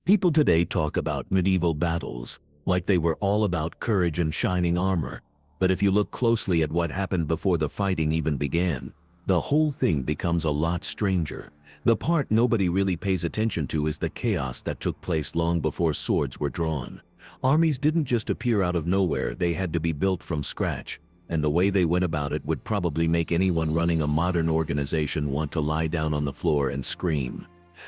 People today talk about medieval battles like they were all about courage and shining armor. But if you look closely at what happened before the fighting even began, the whole thing becomes a lot stranger. The part nobody really pays attention to is the chaos that took place long before swords were drawn. Armies didn't just appear out of nowhere, they had to be built from scratch. And the way they went about it would probably make anyone running a modern organization want to lie down on the floor and scream.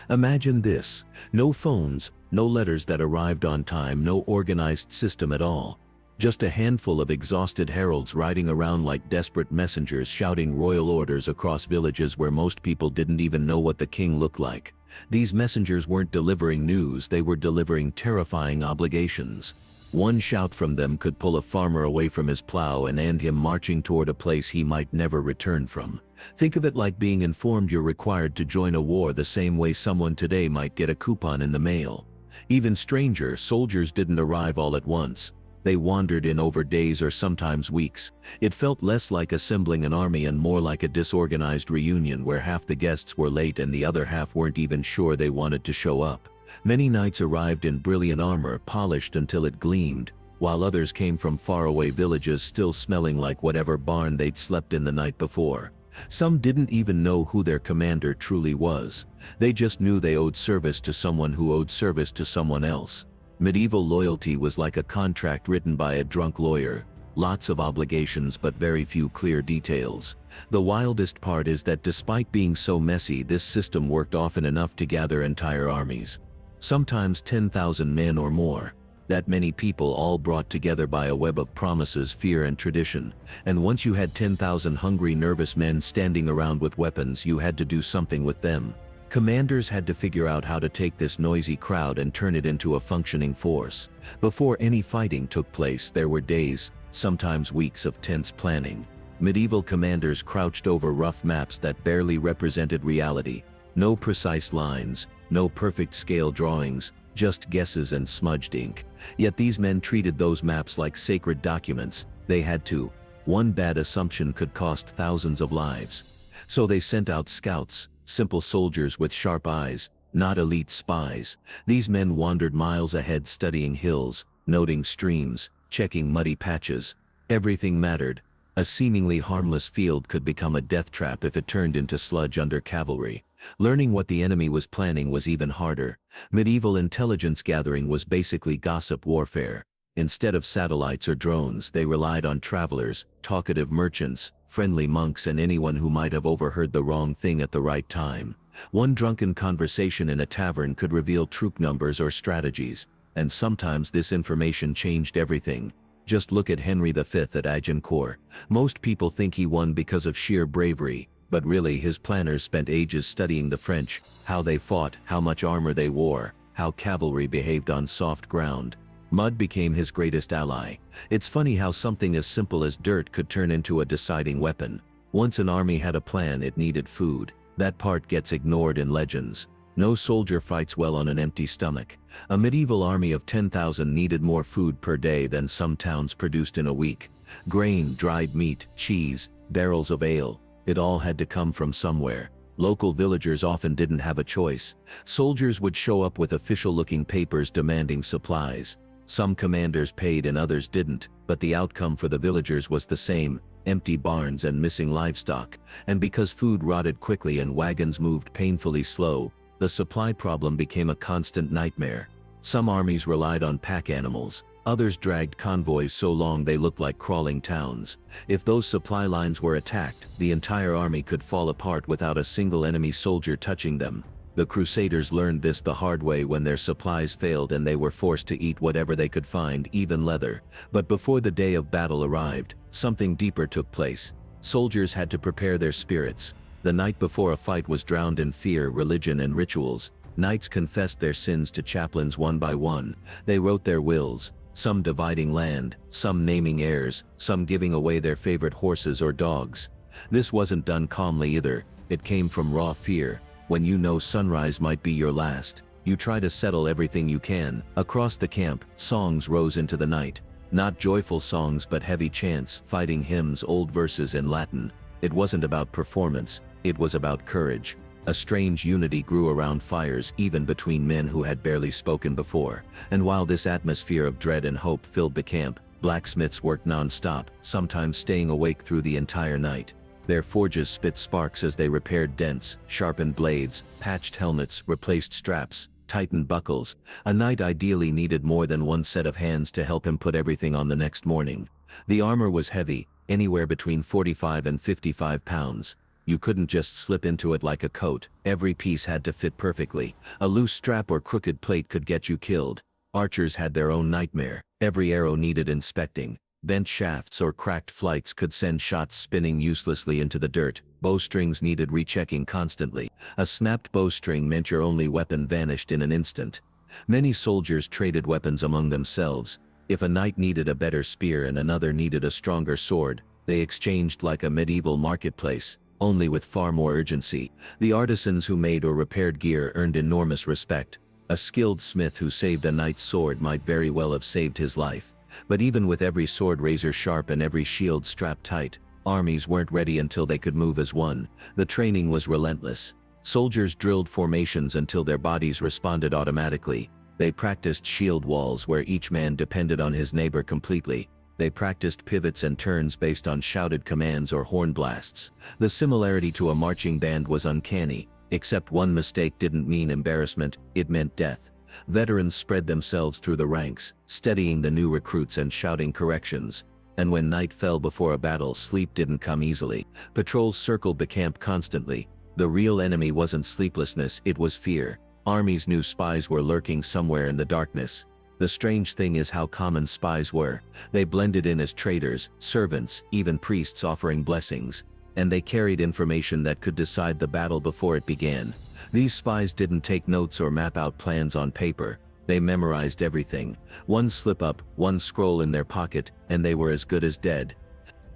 Imagine this: no phones, no letters that arrived on time, no organized system at all. Just a handful of exhausted heralds riding around like desperate messengers shouting royal orders across villages where most people didn't even know what the king looked like. These messengers weren't delivering news, they were delivering terrifying obligations. One shout from them could pull a farmer away from his plow and end him marching toward a place he might never return from. Think of it like being informed you're required to join a war the same way someone today might get a coupon in the mail. Even stranger, soldiers didn't arrive all at once. They wandered in over days or sometimes weeks. It felt less like assembling an army and more like a disorganized reunion where half the guests were late and the other half weren't even sure they wanted to show up. Many knights arrived in brilliant armor, polished until it gleamed, while others came from faraway villages still smelling like whatever barn they'd slept in the night before. Some didn't even know who their commander truly was. They just knew they owed service to someone who owed service to someone else. Medieval loyalty was like a contract written by a drunk lawyer. Lots of obligations but very few clear details. The wildest part is that despite being so messy, this system worked often enough to gather entire armies. Sometimes 10,000 men or more. That many people all brought together by a web of promises, fear and tradition. And once you had 10,000 hungry, nervous men standing around with weapons, you had to do something with them. Commanders had to figure out how to take this noisy crowd and turn it into a functioning force. Before any fighting took place, there were days, sometimes weeks of tense planning. Medieval commanders crouched over rough maps that barely represented reality. No precise lines, no perfect scale drawings, just guesses and smudged ink. Yet these men treated those maps like sacred documents. They had to. One bad assumption could cost thousands of lives. So they sent out scouts, simple soldiers with sharp eyes, not elite spies. These men wandered miles ahead, studying hills, noting streams, checking muddy patches. Everything mattered. A seemingly harmless field could become a death trap if it turned into sludge under cavalry. Learning what the enemy was planning was even harder. Medieval intelligence gathering was basically gossip warfare. Instead of satellites or drones, they relied on travelers, talkative merchants, friendly monks, and anyone who might have overheard the wrong thing at the right time. One drunken conversation in a tavern could reveal troop numbers or strategies, and sometimes this information changed everything. Just look at Henry V at Agincourt. Most people think he won because of sheer bravery, but really his planners spent ages studying the French, how they fought, how much armor they wore, how cavalry behaved on soft ground. Mud became his greatest ally. It's funny how something as simple as dirt could turn into a deciding weapon. Once an army had a plan, it needed food. That part gets ignored in legends. No soldier fights well on an empty stomach. A medieval army of 10,000 needed more food per day than some towns produced in a week. Grain, dried meat, cheese, barrels of ale. It all had to come from somewhere. Local villagers often didn't have a choice. Soldiers would show up with official-looking papers demanding supplies. Some commanders paid and others didn't, but the outcome for the villagers was the same: empty barns and missing livestock. And because food rotted quickly and wagons moved painfully slow, the supply problem became a constant nightmare. Some armies relied on pack animals. Others dragged convoys so long they looked like crawling towns. If those supply lines were attacked, the entire army could fall apart without a single enemy soldier touching them. The Crusaders learned this the hard way when their supplies failed and they were forced to eat whatever they could find, even leather. But before the day of battle arrived, something deeper took place. Soldiers had to prepare their spirits. The night before a fight was drowned in fear, religion, and rituals. Knights confessed their sins to chaplains one by one. They wrote their wills, some dividing land, some naming heirs, some giving away their favorite horses or dogs. This wasn't done calmly either. It came from raw fear. When you know sunrise might be your last, you try to settle everything you can. Across the camp, songs rose into the night. Not joyful songs but heavy chants, fighting hymns, old verses in Latin. It wasn't about performance, it was about courage. A strange unity grew around fires, even between men who had barely spoken before. And while this atmosphere of dread and hope filled the camp, blacksmiths worked non-stop, sometimes staying awake through the entire night. Their forges spit sparks as they repaired dents, sharpened blades, patched helmets, replaced straps, tightened buckles. A knight ideally needed more than one set of hands to help him put everything on the next morning. The armor was heavy, anywhere between 45 and 55 pounds. You couldn't just slip into it like a coat. Every piece had to fit perfectly. A loose strap or crooked plate could get you killed. Archers had their own nightmare. Every arrow needed inspecting. Bent shafts or cracked flights could send shots spinning uselessly into the dirt. Bowstrings needed rechecking constantly. A snapped bowstring meant your only weapon vanished in an instant. Many soldiers traded weapons among themselves. If a knight needed a better spear and another needed a stronger sword, they exchanged like a medieval marketplace, only with far more urgency. The artisans who made or repaired gear earned enormous respect. A skilled smith who saved a knight's sword might very well have saved his life. But even with every sword razor sharp and every shield strapped tight, armies weren't ready until they could move as one. The training was relentless. Soldiers drilled formations until their bodies responded automatically. They practiced shield walls where each man depended on his neighbor completely. They practiced pivots and turns based on shouted commands or horn blasts. The similarity to a marching band was uncanny, except one mistake didn't mean embarrassment, it meant death. Veterans spread themselves through the ranks, steadying the new recruits and shouting corrections. And when night fell before a battle, sleep didn't come easily. Patrols circled the camp constantly. The real enemy wasn't sleeplessness, it was fear. Armies knew spies were lurking somewhere in the darkness. The strange thing is how common spies were. They blended in as traders, servants, even priests offering blessings. And they carried information that could decide the battle before it began. These spies didn't take notes or map out plans on paper. They memorized everything. One slip-up, one scroll in their pocket, and they were as good as dead.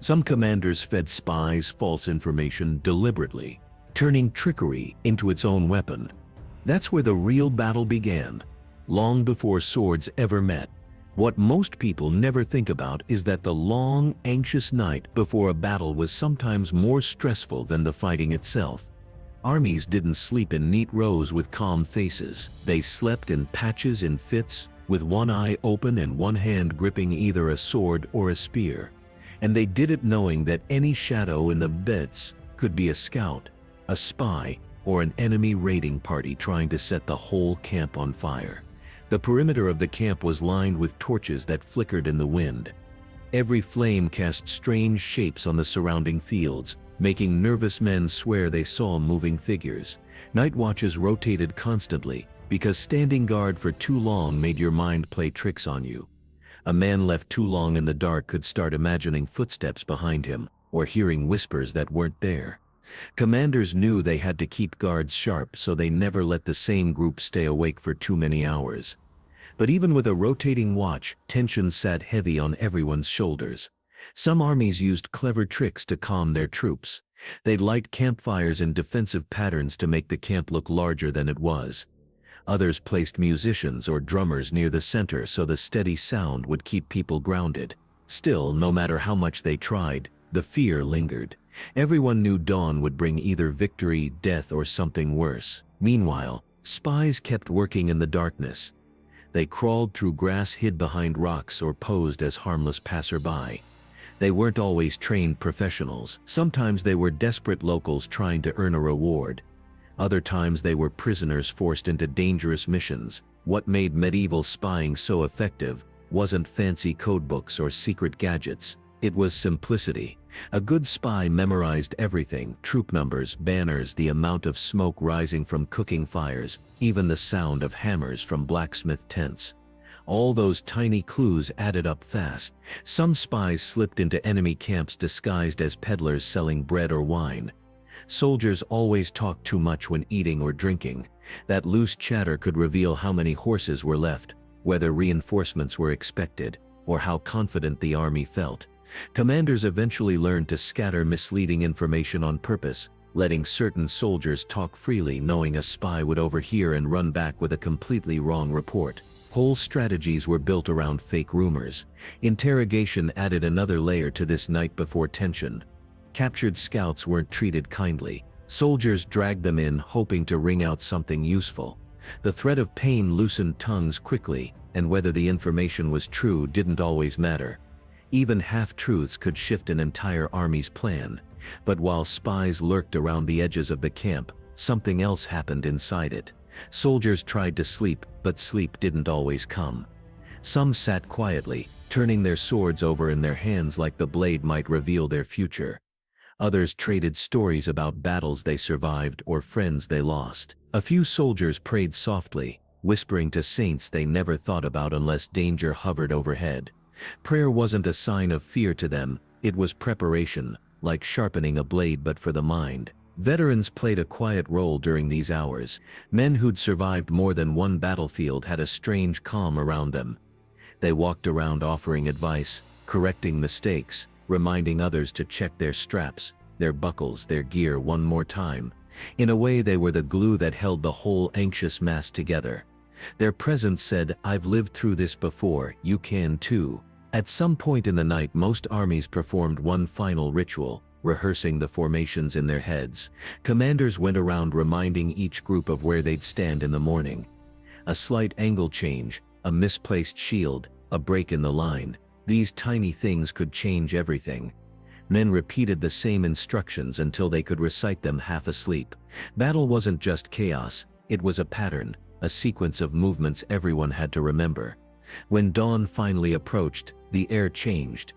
Some commanders fed spies false information deliberately, turning trickery into its own weapon. That's where the real battle began, long before swords ever met. What most people never think about is that the long, anxious night before a battle was sometimes more stressful than the fighting itself. Armies didn't sleep in neat rows with calm faces. They slept in patches in fits, with one eye open and one hand gripping either a sword or a spear. And they did it knowing that any shadow in the beds could be a scout, a spy, or an enemy raiding party trying to set the whole camp on fire. The perimeter of the camp was lined with torches that flickered in the wind. Every flame cast strange shapes on the surrounding fields, making nervous men swear they saw moving figures. Night watches rotated constantly, because standing guard for too long made your mind play tricks on you. A man left too long in the dark could start imagining footsteps behind him, or hearing whispers that weren't there. Commanders knew they had to keep guards sharp, so they never let the same group stay awake for too many hours. But even with a rotating watch, tension sat heavy on everyone's shoulders. Some armies used clever tricks to calm their troops. They'd light campfires in defensive patterns to make the camp look larger than it was. Others placed musicians or drummers near the center so the steady sound would keep people grounded. Still, no matter how much they tried, the fear lingered. Everyone knew dawn would bring either victory, death, or something worse. Meanwhile, spies kept working in the darkness. They crawled through grass, hid behind rocks, or posed as harmless passerby. They weren't always trained professionals. Sometimes they were desperate locals trying to earn a reward. Other times they were prisoners forced into dangerous missions. What made medieval spying so effective wasn't fancy codebooks or secret gadgets. It was simplicity. A good spy memorized everything: troop numbers, banners, the amount of smoke rising from cooking fires, even the sound of hammers from blacksmith tents. All those tiny clues added up fast. Some spies slipped into enemy camps disguised as peddlers selling bread or wine. Soldiers always talked too much when eating or drinking. That loose chatter could reveal how many horses were left, whether reinforcements were expected, or how confident the army felt. Commanders eventually learned to scatter misleading information on purpose, letting certain soldiers talk freely, knowing a spy would overhear and run back with a completely wrong report. Whole strategies were built around fake rumors. Interrogation added another layer to this night before tension. Captured scouts weren't treated kindly. Soldiers dragged them in, hoping to wring out something useful. The threat of pain loosened tongues quickly, and whether the information was true didn't always matter. Even half-truths could shift an entire army's plan. But while spies lurked around the edges of the camp, something else happened inside it. Soldiers tried to sleep, but sleep didn't always come. Some sat quietly, turning their swords over in their hands like the blade might reveal their future. Others traded stories about battles they survived or friends they lost. A few soldiers prayed softly, whispering to saints they never thought about unless danger hovered overhead. Prayer wasn't a sign of fear to them, it was preparation, like sharpening a blade but for the mind. Veterans played a quiet role during these hours. Men who'd survived more than one battlefield had a strange calm around them. They walked around offering advice, correcting mistakes, reminding others to check their straps, their buckles, their gear one more time. In a way, they were the glue that held the whole anxious mass together. Their presence said, "I've lived through this before, you can too." At some point in the night, most armies performed one final ritual, rehearsing the formations in their heads. Commanders went around reminding each group of where they'd stand in the morning. A slight angle change, a misplaced shield, a break in the line. These tiny things could change everything. Men repeated the same instructions until they could recite them half asleep. Battle wasn't just chaos, it was a pattern, a sequence of movements everyone had to remember. When dawn finally approached, the air changed.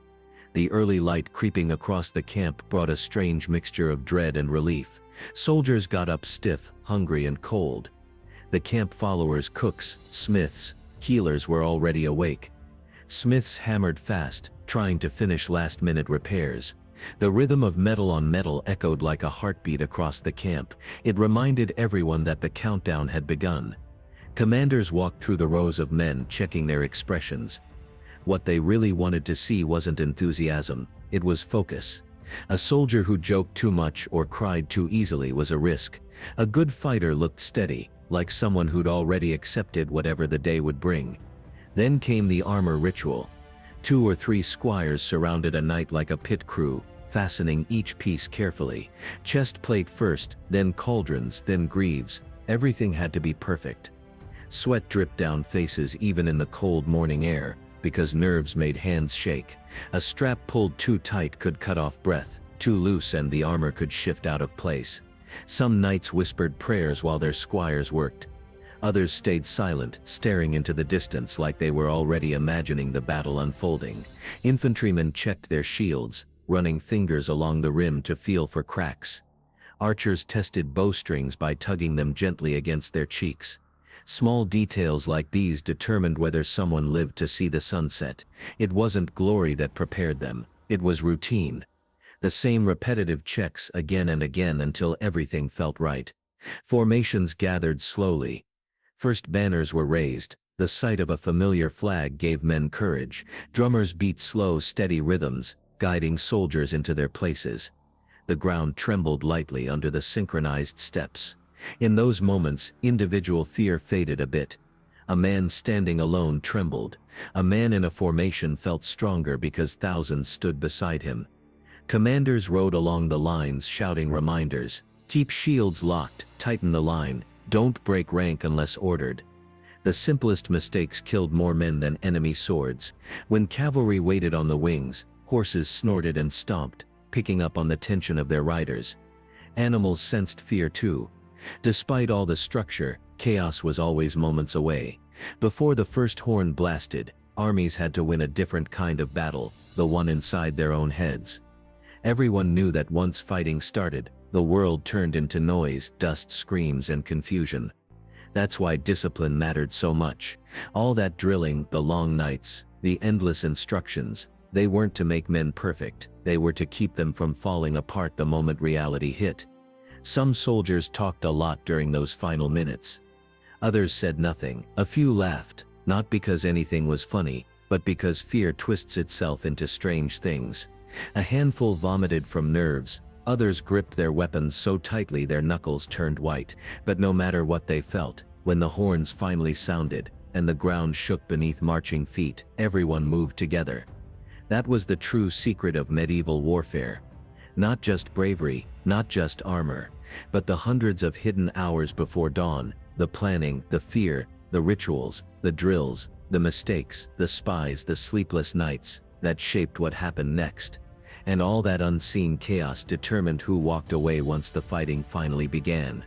The early light creeping across the camp brought a strange mixture of dread and relief. Soldiers got up stiff, hungry and cold. The camp followers, cooks, smiths, healers were already awake. Smiths hammered fast, trying to finish last-minute repairs. The rhythm of metal on metal echoed like a heartbeat across the camp. It reminded everyone that the countdown had begun. Commanders walked through the rows of men, checking their expressions. What they really wanted to see wasn't enthusiasm, it was focus. A soldier who joked too much or cried too easily was a risk. A good fighter looked steady, like someone who'd already accepted whatever the day would bring. Then came the armor ritual. 2 or 3 squires surrounded a knight like a pit crew, fastening each piece carefully. Chest plate first, then cauldrons, then greaves. Everything had to be perfect. Sweat dripped down faces even in the cold morning air, because nerves made hands shake. A strap pulled too tight could cut off breath, too loose and the armor could shift out of place. Some knights whispered prayers while their squires worked. Others stayed silent, staring into the distance like they were already imagining the battle unfolding. Infantrymen checked their shields, running fingers along the rim to feel for cracks. Archers tested bowstrings by tugging them gently against their cheeks. Small details like these determined whether someone lived to see the sunset. It wasn't glory that prepared them, it was routine. The same repetitive checks again and again until everything felt right. Formations gathered slowly. First banners were raised. The sight of a familiar flag gave men courage. Drummers beat slow, steady rhythms, guiding soldiers into their places. The ground trembled lightly under the synchronized steps. In those moments, individual fear faded a bit. A man standing alone trembled. A man in a formation felt stronger because thousands stood beside him. Commanders rode along the lines shouting reminders. Keep shields locked, tighten the line, don't break rank unless ordered. The simplest mistakes killed more men than enemy swords. When cavalry waited on the wings, horses snorted and stomped, picking up on the tension of their riders. Animals sensed fear too. Despite all the structure, chaos was always moments away. Before the first horn blasted, armies had to win a different kind of battle, the one inside their own heads. Everyone knew that once fighting started, the world turned into noise, dust, screams, and confusion. That's why discipline mattered so much. All that drilling, the long nights, the endless instructions, they weren't to make men perfect, they were to keep them from falling apart the moment reality hit. Some soldiers talked a lot during those final minutes. Others said nothing. A few laughed, not because anything was funny, but because fear twists itself into strange things. A handful vomited from nerves, others gripped their weapons so tightly their knuckles turned white. But no matter what they felt, when the horns finally sounded, and the ground shook beneath marching feet, everyone moved together. That was the true secret of medieval warfare. Not just bravery, not just armor, But the hundreds of hidden hours before dawn, the planning, the fear, the rituals, the drills, the mistakes, the spies, the sleepless nights, that shaped what happened next. And all that unseen chaos determined who walked away once the fighting finally began.